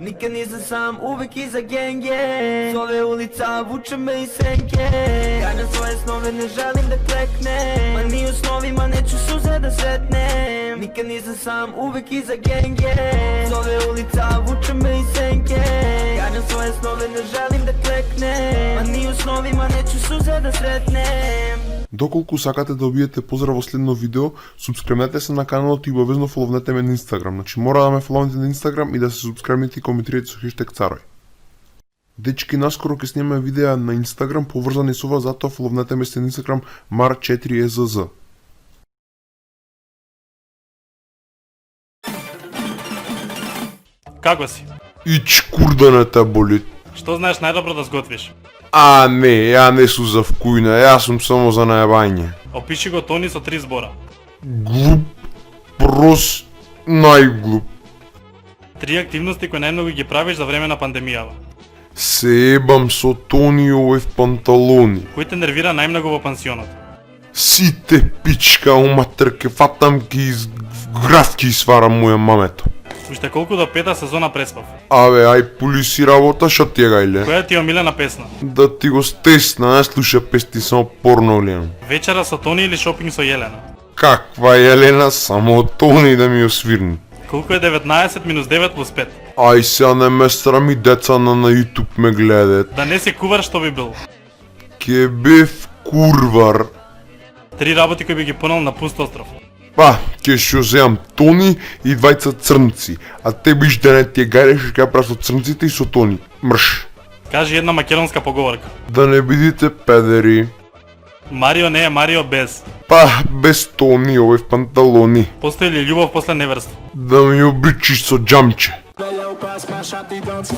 Nikad nisam sam, uvek iza genge. S ove ulica vuče me i senke. Ganjam svoje snove, ne želim da kleknem. Ma ni u snovima, neću suze da sretnem. Nikad nisam sam, uvek iza genge. S ove ulica vuče me i senke. Ganjam svoje snove, ne želim da kleknem. Ma ni u snovima, neću suze da sretnem. Доколку сакате да добиете поздрав во следно видео, субскрибнете се на каналот и обавезно фоловнете ме на Инстаграм. Значи мора да ме фоловнете на Инстаграм и да се субскрибнете и коментирате со хештег Царој. Дечки, наскоро ќе снимаме видеа на Инстаграм поврзани со ова, затоа фоловнете ме се на Инстаграм mar4ezz. Како си? Ич курда не те боли. Што знаеш најдобро да сготвиш? А не, ја не сум за вкујна, јас сум само за најабање. Опиши го Тони со 3 збора. Глуп, прост, најглуп. 3 активности кои најмногу ги правиш за време на пандемијава. Се ебам со Тониовев панталони. Кој те нервира најмногу во пансионот? Сите пичка уматр, ке фатам ки граф ки сварам моја мамето. Уште колку до 5-та сезона преспав? Абе, ај полиси работа, шо ти е гајле? Која ти е омилена песна? Да ти го стесна, не слуша песни, само порно гледам. Вечера со Тони или шопинг со Јелена? Каква Елена, само Тони да ми освирни. Колку е 19 минус 9 плюс 5? Ај сега не ме срами, деца на YouTube ме гледат. Да не си кувар што би бил? Ке бев курвар. 3 работи кои би ги понел на пуст остров. Па, ќе шо земам Тони и двајца црнци, а те биш да не ти е гајле што ќе прав со црнците и со Тони. Мрш. Кажи една македонска поговорка. Да не бидите педери. Марио не е Марио без. Па, без Тони овој панталони. Постои ли љубов после неверство? Да ми обличиш со джамче. Velho, passo pra chata e dança.